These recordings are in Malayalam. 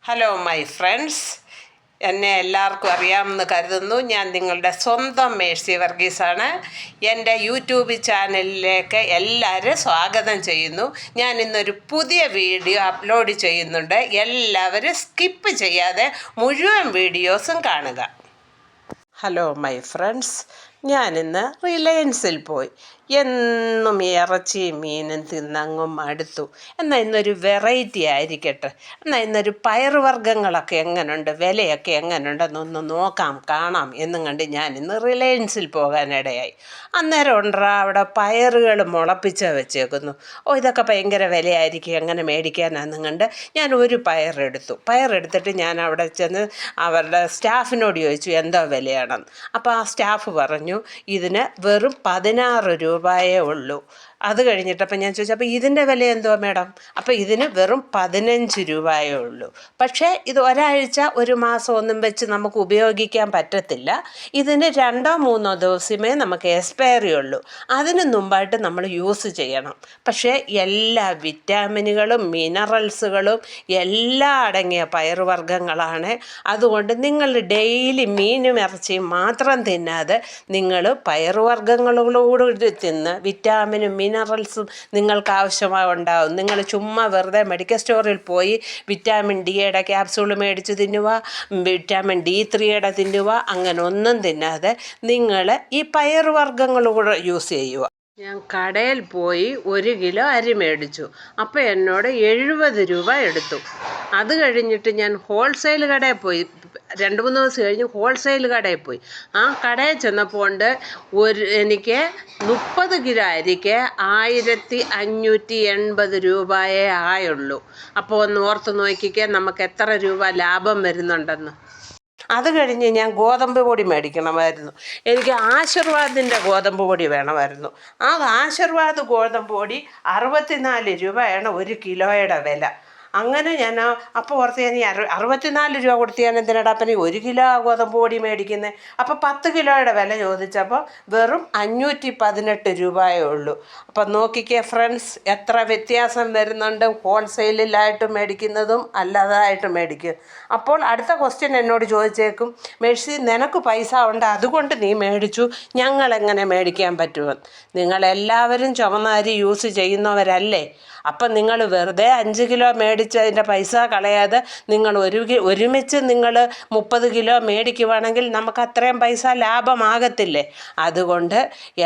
ഹലോ മൈ ഫ്രണ്ട്സ്, എന്നെ എല്ലാവർക്കും അറിയാമെന്ന് കരുതുന്നു. ഞാൻ നിങ്ങളുടെ സ്വന്തം മേഴ്സി വർഗീസാണ്. എൻ്റെ യൂട്യൂബ് ചാനലിലേക്ക് എല്ലാവരും സ്വാഗതം ചെയ്യുന്നു. ഞാൻ ഇന്നൊരു പുതിയ വീഡിയോ അപ്ലോഡ് ചെയ്യുന്നുണ്ട്. എല്ലാവരും സ്കിപ്പ് ചെയ്യാതെ മുഴുവൻ വീഡിയോസും കാണുക. ഹലോ മൈ ഫ്രണ്ട്സ്, ഞാനിന്ന് റിലയൻസിൽ പോയി. എന്നും ഇറച്ചിയും മീനും തിന്നങ്ങും മടുത്തു. എന്നാൽ ഇന്നൊരു വെറൈറ്റി ആയിരിക്കട്ടെ. എന്നാൽ ഇന്നൊരു പയറുവർഗ്ഗങ്ങളൊക്കെ എങ്ങനെയുണ്ട്, വിലയൊക്കെ എങ്ങനെയുണ്ടെന്നൊന്ന് നോക്കാം, കാണാം എന്നും കണ്ട് ഞാൻ ഇന്ന് റിലയൻസിൽ പോകാനിടയായി. അന്നേരം ഉണ്ടാ അവിടെ പയറുകൾ മുളപ്പിച്ച് വെച്ചേക്കുന്നു. ഇതൊക്കെ ഭയങ്കര വിലയായിരിക്കും, എങ്ങനെ മേടിക്കാനാണെന്നും കണ്ട് ഞാൻ ഒരു പയറെടുത്തിട്ട് ഞാൻ അവിടെ ചെന്ന് അവരുടെ സ്റ്റാഫിനോട് ചോദിച്ചു എന്തോ വിലയാണെന്ന്. അപ്പോൾ ആ സ്റ്റാഫ് പറഞ്ഞു ഇതിന് വെറും 16 രൂപയേ ഉള്ളൂ. അത് കഴിഞ്ഞിട്ടപ്പോൾ ഞാൻ ചോദിച്ചു അപ്പോൾ ഇതിൻ്റെ വില എന്തോ മാഡം? അപ്പോൾ ഇതിന് വെറും 15 രൂപയേ ഉള്ളൂ. പക്ഷേ ഇത് ഒരാഴ്ച ഒരു മാസം ഒന്നും വെച്ച് നമുക്ക് ഉപയോഗിക്കാൻ പറ്റത്തില്ല. ഇതിന് 2-3 ദിവസമേ നമുക്ക് എക്സ്പയറി ഉള്ളൂ. അതിന് മുമ്പായിട്ട് നമ്മൾ യൂസ് ചെയ്യണം. പക്ഷേ എല്ലാ വിറ്റാമിനുകളും മിനറൽസുകളും എല്ലാം അടങ്ങിയ പയറുവർഗ്ഗങ്ങളാണ്. അതുകൊണ്ട് നിങ്ങൾ ഡെയിലി മീനും ഇറച്ചിയും മാത്രം തിന്നാതെ നിങ്ങൾ പയറുവർഗ്ഗങ്ങളോട് തിന്ന് വിറ്റാമിനും മിനറൽസും നിങ്ങൾക്ക് ആവശ്യമായുണ്ടാവും. നിങ്ങൾ ചുമ്മാ വെറുതെ മെഡിക്കൽ സ്റ്റോറിൽ പോയി വിറ്റാമിൻ ഡിയുടെ ക്യാപ്സൂൾ മേടിച്ച് തിന്നുക, വിറ്റാമിൻ D3 തിന്നുക, അങ്ങനെ ഒന്നും തിന്നാതെ നിങ്ങൾ ഈ പയറുവർഗ്ഗങ്ങളൂടെ യൂസ് ചെയ്യുക. ഞാൻ കടയിൽ പോയി 1 കിലോ അരി മേടിച്ചു. അപ്പോൾ എന്നോട് 70 രൂപ എടുത്തു. അത് കഴിഞ്ഞിട്ട് ഞാൻ ഹോൾസെയിൽ കടയിൽ പോയി. 2-3 ദിവസം കഴിഞ്ഞ് ഹോൾസെയിൽ കടയിൽ പോയി. ആ കടയിൽ ചെന്നപ്പോൾ എനിക്ക് 30 കിലോ അരിക്ക് 1580 രൂപയേ ആയുള്ളൂ. അപ്പോൾ ഒന്ന് ഓർത്ത് നോക്കിക്കേ നമുക്ക് എത്ര രൂപ ലാഭം വരുന്നുണ്ടെന്ന്. അത് കഴിഞ്ഞ് ഞാൻ ഗോതമ്പ് പൊടി മേടിക്കണമായിരുന്നു. എനിക്ക് ആശീർവാദിൻ്റെ ഗോതമ്പ് പൊടി വേണമായിരുന്നു. ആ ആശീർവാദ് ഗോതമ്പ് പൊടി 64 രൂപയാണ് 1 കിലോയുടെ വില. അങ്ങനെ ഞാൻ അപ്പോൾ ഓർത്ത് ഞാൻ 64 രൂപ കൊടുത്ത് ഞാൻ എന്തിനാടാ അപ്പം 1 കിലോ ഗോതമ്പ് പൊടി മേടിക്കുന്നത്? അപ്പോൾ 10 കിലോയുടെ വില ചോദിച്ചപ്പോൾ വെറും 518 രൂപയേ ഉള്ളൂ. അപ്പം നോക്കിക്കേ ഫ്രണ്ട്സ്, എത്ര വ്യത്യാസം വരുന്നുണ്ട് ഹോൾസെയിലായിട്ട് മേടിക്കുന്നതും അല്ലാതായിട്ട് മേടിക്കും. അപ്പോൾ അടുത്ത ക്വസ്റ്റ്യൻ എന്നോട് ചോദിച്ചേക്കും, മേഴ്സി നിനക്ക് പൈസ ഉണ്ട് അതുകൊണ്ട് നീ മേടിച്ചു, ഞങ്ങളെങ്ങനെ മേടിക്കാൻ പറ്റുമെന്ന്. നിങ്ങളെല്ലാവരും ചുവന്ന അരി യൂസ് ചെയ്യുന്നവരല്ലേ? അപ്പം നിങ്ങൾ വെറുതെ 5 കിലോ മേടിച്ച് അതിൻ്റെ പൈസ കളയാതെ നിങ്ങൾ ഒരുമിച്ച് നിങ്ങൾ 30 കിലോ മേടിക്കുവാണെങ്കിൽ നമുക്ക് അത്രയും പൈസ ലാഭമാകത്തില്ലേ? അതുകൊണ്ട്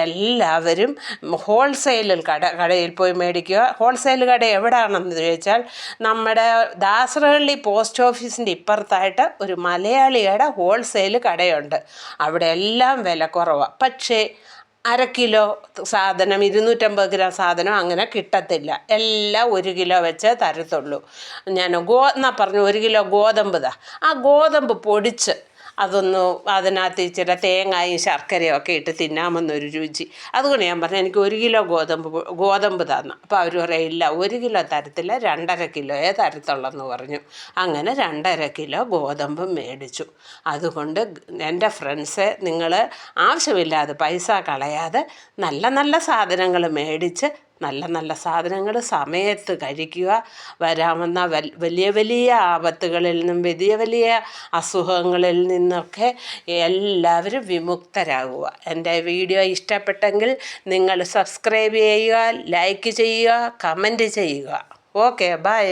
എല്ലാവരും കടയിൽ പോയി മേടിക്കുക. ഹോൾസെയിൽ കട എവിടെയാണെന്ന് ചോദിച്ചാൽ നമ്മുടെ ദാസരഹള്ളി പോസ്റ്റ് ഓഫീസിൻ്റെ ഇപ്പുറത്തായിട്ട് ഒരു മലയാളിയുടെ ഹോൾസെയിൽ കടയുണ്ട്. അവിടെ എല്ലാം വില കുറവാണ്. പക്ഷേ 1/2 കിലോ സാധനം 250 ഗ്രാം സാധനം അങ്ങനെ കിട്ടത്തില്ല. എല്ലാം 1 കിലോ വെച്ചേ തരത്തുള്ളൂ. ഞാൻ എന്നാ പറഞ്ഞു 1 കിലോ ഗോതമ്പ് ആ ഗോതമ്പ് പൊടിച്ച് അതിനകത്ത് ഇച്ചിരി തേങ്ങയും ശർക്കരയും ഒക്കെ ഇട്ട് തിന്നാമെന്നൊരു രുചി. അതുകൊണ്ട് ഞാൻ പറഞ്ഞു എനിക്ക് 1 കിലോ ഗോതമ്പ് തന്നു. അപ്പോൾ അവർ പറയില്ല 1 കിലോ തരത്തില്ല, 2.5 കിലോയെ തരത്തുള്ളെന്ന് പറഞ്ഞു. അങ്ങനെ 2.5 കിലോ ഗോതമ്പ് മേടിച്ചു. അതുകൊണ്ട് എൻ്റെ ഫ്രണ്ട്സ്, നിങ്ങൾ ആവശ്യമില്ലാതെ പൈസ കളയാതെ നല്ല നല്ല സാധനങ്ങൾ മേടിച്ച് നല്ല സാധനങ്ങൾ സമയത്ത് കഴിക്കുക. വരാവുന്ന വലിയ വലിയ ആപത്തുകളിൽ നിന്നും വലിയ അസുഖങ്ങളിൽ നിന്നൊക്കെ എല്ലാവരും വിമുക്തരാകുക. എൻ്റെ വീഡിയോ ഇഷ്ടപ്പെട്ടെങ്കിൽ നിങ്ങൾ സബ്സ്ക്രൈബ് ചെയ്യുക, ലൈക്ക് ചെയ്യുക, കമൻറ്റ് ചെയ്യുക. Okay, by.